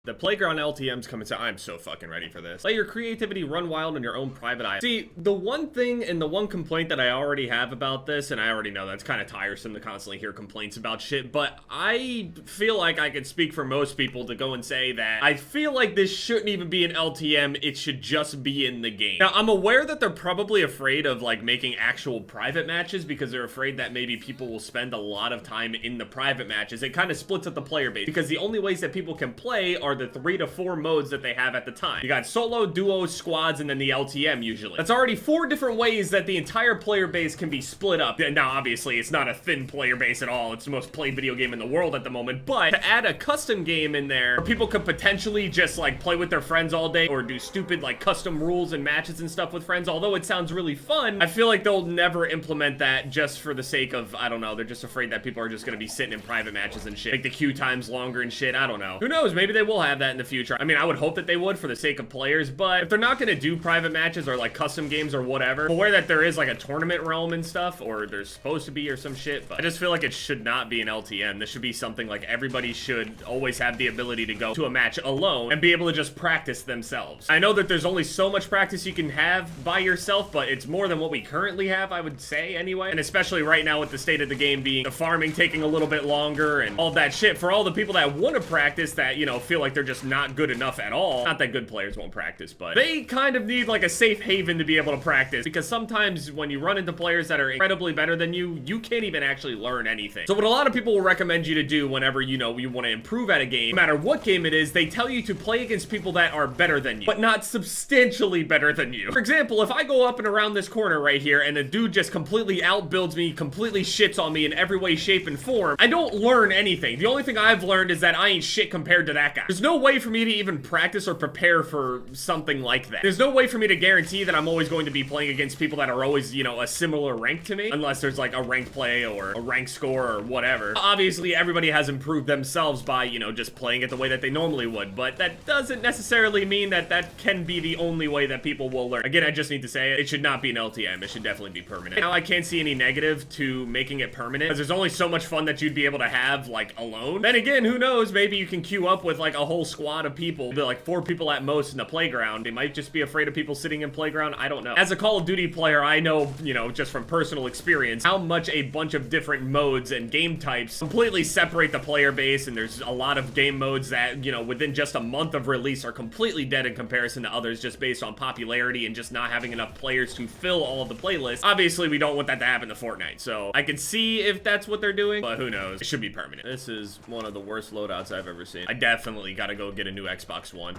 The playground LTM's coming to. I'm so fucking ready for this. Let your creativity run wild on your own private island. See, the one thing and the one complaint that I already have about this, and I already know that's kind of tiresome to constantly hear complaints about shit, but I feel like I could speak for most people to go and say that I feel like this shouldn't even be an LTM, it should just be in the game. Now, I'm aware that they're probably afraid of like making actual private matches because they're afraid that maybe people will spend a lot of time in the private matches. It kind of splits up the player base because the only ways that people can play are the 3 to 4 modes that they have at the time. You got solo, duos, squads, and then the LTM usually. That's already 4 different ways that the entire player base can be split up. Now, obviously, it's not a thin player base at all. It's the most played video game in the world at the moment, but to add a custom game in there where people could potentially just like play with their friends all day or do stupid like custom rules and matches and stuff with friends, although it sounds really fun, I feel like they'll never implement that just for the sake of, I don't know, they're just afraid that people are just gonna be sitting in private matches and shit. Make the queue times longer and shit, I don't know. Who knows, maybe they will have that in the future. I mean, I would hope that they would for the sake of players, but if they're not gonna do private matches or like custom games or whatever, I'm aware that there is like a tournament realm and stuff, or there's supposed to be or some shit, but I just feel like it should not be an LTM. This should be something like everybody should always have the ability to go to a match alone and be able to just practice themselves. I know that there's only so much practice you can have by yourself, but it's more than what we currently have, I would say anyway, and especially right now with the state of the game being the farming taking a little bit longer and all that shit. For all the people that want to practice that, you know, feel like they're just not good enough at all. Not that good players won't practice, but they kind of need like a safe haven to be able to practice, because sometimes when you run into players that are incredibly better than you, you can't even actually learn anything. So what a lot of people will recommend you to do whenever, you know, you want to improve at a game, no matter what game it is, they tell you to play against people that are better than you, but not substantially better than you. For example, if I go up and around this corner right here and a dude just completely outbuilds me, completely shits on me in every way, shape, and form, I don't learn anything. The only thing I've learned is that I ain't shit compared to that guy. There's no way for me to even practice or prepare for something like that. There's no way for me to guarantee that I'm always going to be playing against people that are always, you know, a similar rank to me, unless there's like a rank play or a rank score or whatever. Obviously, everybody has improved themselves by, you know, just playing it the way that they normally would, but that doesn't necessarily mean that that can be the only way that people will learn. Again, I just need to say it should not be an LTM. It should definitely be permanent. Now, I can't see any negative to making it permanent, because there's only so much fun that you'd be able to have, like, alone. Then again, who knows? Maybe you can queue up with, like, a whole squad of people, like 4 people at most in the playground. They might just be afraid of people sitting in playground. I don't know. As a Call of Duty player, I know, you know, just from personal experience, how much a bunch of different modes and game types completely separate the player base, and there's a lot of game modes that, you know, within just a month of release are completely dead in comparison to others just based on popularity and just not having enough players to fill all of the playlists. Obviously, we don't want that to happen to Fortnite, so I can see if that's what they're doing, but who knows? It should be permanent. This is one of the worst loadouts I've ever seen. I definitely gotta go get a new Xbox One.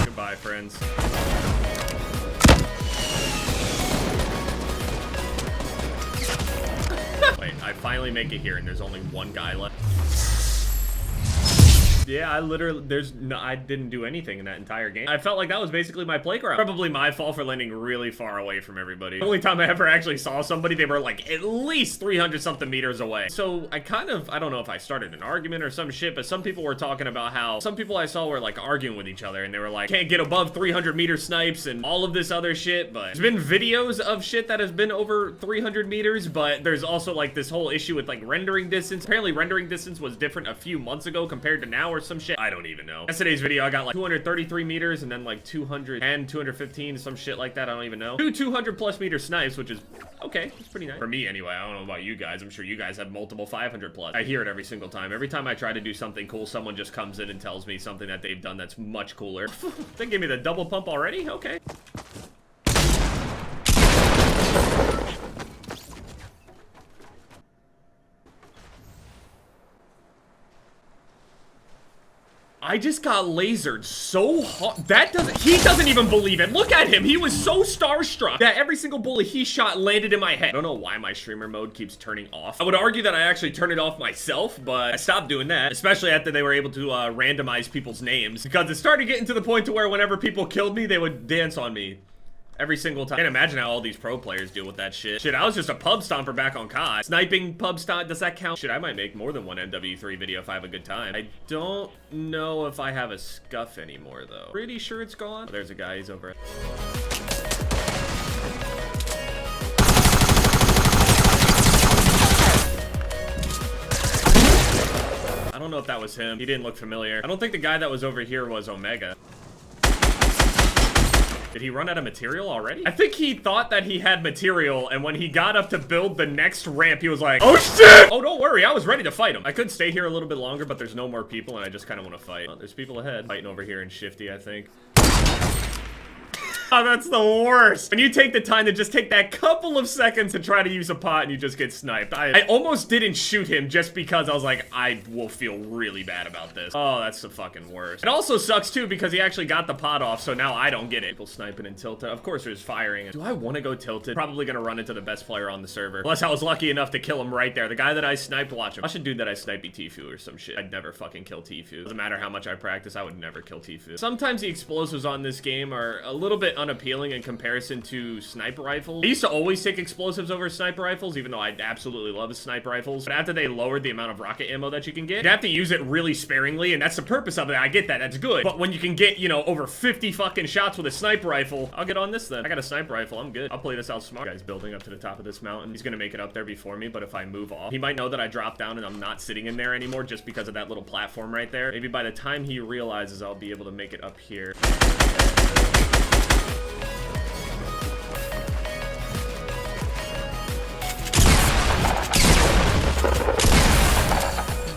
Goodbye, friends. Wait, I finally make it here and there's only one guy left. Yeah, I literally, I didn't do anything in that entire game. I felt like that was basically my playground. Probably my fault for landing really far away from everybody. The only time I ever actually saw somebody, they were like at least 300 something meters away. So I don't know if I started an argument or some shit, but some people were talking about how some people I saw were like arguing with each other and they were like, can't get above 300 meter snipes and all of this other shit. But there's been videos of shit that has been over 300 meters, but there's also like this whole issue with like rendering distance. Apparently rendering distance was different a few months ago compared to now or some shit. I don't even know. Yesterday's video, I got like 233 meters and then like 210, 215, some shit like that. I don't even know. 200 plus meter snipes, which is okay. It's pretty nice. For me anyway. I don't know about you guys. I'm sure you guys have multiple 500 plus. I hear it every single time. Every time I try to do something cool, someone just comes in and tells me something that they've done that's much cooler. They gave me the double pump already? Okay. I just got lasered so hard. He doesn't even believe it. Look at him. He was so starstruck that every single bullet he shot landed in my head. I don't know why my streamer mode keeps turning off. I would argue that I actually turned it off myself, but I stopped doing that, especially after they were able to randomize people's names, because it started getting to the point to where whenever people killed me, they would dance on me. Every single time. I can't imagine how all these pro players deal with that shit. Shit, I was just a pub stomper back on COD. Sniping pub stomp, does that count? Shit, I might make more than one MW3 video if I have a good time. I don't know if I have a scuff anymore, though. Pretty sure it's gone. Oh, there's a guy, he's over it. don't know if that was him. He didn't look familiar. I don't think the guy that was over here was Omega. Did he run out of material already? I think he thought that he had material, and when he got up to build the next ramp, he was like, oh shit! Oh, don't worry, I was ready to fight him. I could stay here a little bit longer, but there's no more people, and I just kind of want to fight. Oh, there's people ahead. Fighting over here in Shifty, I think. Oh, that's the worst. When you take the time to just take that couple of seconds to try to use a pot and you just get sniped. I almost didn't shoot him just because I was like, I will feel really bad about this. Oh, that's the fucking worst. It also sucks too because he actually got the pot off, so now I don't get it. People sniping and tilted. Of course there's firing. Do I want to go tilted? Probably gonna run into the best player on the server. Unless I was lucky enough to kill him right there. The guy that I sniped, watch him. I should do that I snipe Tfue or some shit. I'd never fucking kill Tfue. Doesn't matter how much I practice, I would never kill Tfue. Sometimes the explosives on this game are a little bit unappealing in comparison to sniper rifles. I used to always take explosives over sniper rifles, even though I absolutely love sniper rifles. But after they lowered the amount of rocket ammo that you can get, you have to use it really sparingly, and that's the purpose of it. I get that, that's good. But when you can get, you know, over 50 fucking shots with a sniper rifle, I'll get on this then. I got a sniper rifle, I'm good. I'll play this out smart. Guy's building up to the top of this mountain. He's gonna make it up there before me, but if I move off, he might know that I dropped down and I'm not sitting in there anymore just because of that little platform right there. Maybe by the time he realizes, I'll be able to make it up here.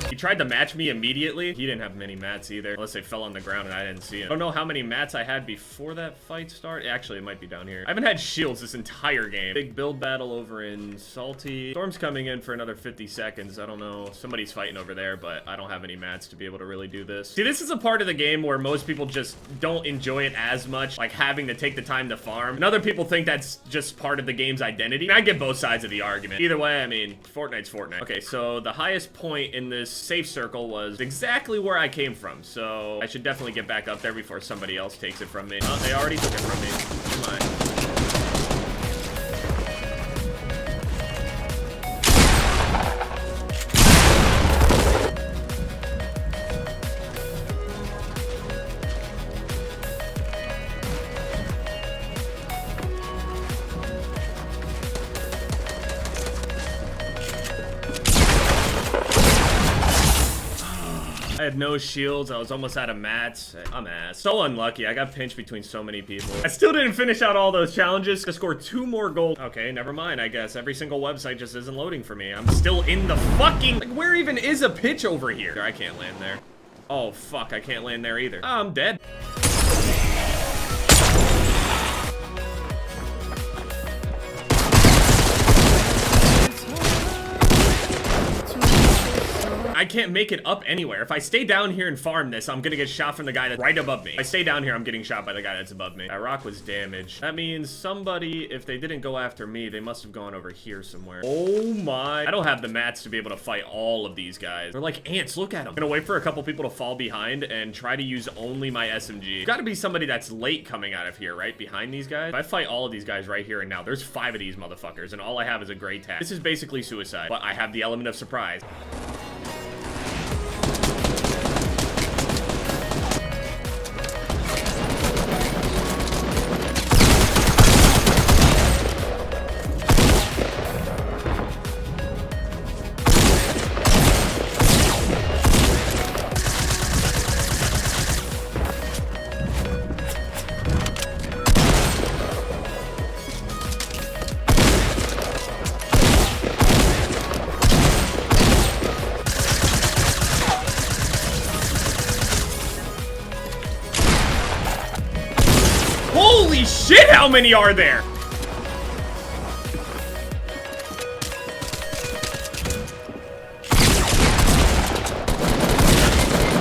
He tried to match me immediately. He didn't have many mats either, unless they fell on the ground and I didn't see it. I don't know how many mats I had before that fight started. Actually, it might be down here. I haven't had shields this entire game. Big build battle over in Salty. Storm's coming in for another 50 seconds. I don't know. Somebody's fighting over there, but I don't have any mats to be able to really do this. See, this is a part of the game where most people just don't enjoy it as much, like having to take the time to farm. And other people think that's just part of the game's identity. I get both sides of the argument. Either way, I mean, Fortnite's Fortnite. Okay, so the highest point in this safe circle was exactly where I came from, so I should definitely get back up there before somebody else takes it from me. Oh, they already took it from me. Come on. I had no shields. I was almost out of mats. I'm ass. So unlucky. I got pinched between so many people. I still didn't finish out all those challenges to score 2 more gold. Okay, never mind, I guess. Every single website just isn't loading for me. I'm still in the fucking... Like, where even is a pitch over here? I can't land there. Oh, fuck. I can't land there either. Oh, I'm dead. I can't make it up anywhere. If I stay down here and farm this, I'm gonna get shot from the guy that's right above me. If I stay down here, I'm getting shot by the guy that's above me. That rock was damaged. That means somebody, if they didn't go after me, they must have gone over here somewhere. Oh my. I don't have the mats to be able to fight all of these guys. They're like ants, look at them. I'm gonna wait for a couple people to fall behind and try to use only my SMG. Gotta be somebody that's late coming out of here, right? Behind these guys. If I fight all of these guys right here and now, there's 5 of these motherfuckers and all I have is a gray tag. This is basically suicide, but I have the element of surprise. Holy shit, how many are there?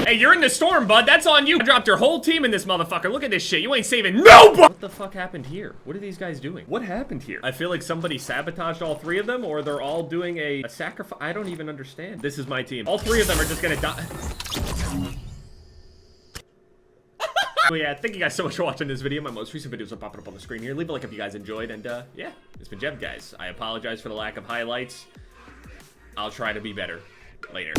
Hey, you're in the storm, bud. That's on you. I dropped your whole team in this motherfucker. Look at this shit. You ain't saving nobody. What the fuck happened here? What are these guys doing? What happened here? I feel like somebody sabotaged all 3 of them, or they're all doing a sacrifice. I don't even understand. This is my team. All 3 of them are just gonna die. So yeah, thank you guys so much for watching this video. My most recent videos are popping up on the screen here. Leave a like if you guys enjoyed, and yeah, it's been Jev, guys. I apologize for the lack of highlights. I'll try to be better later.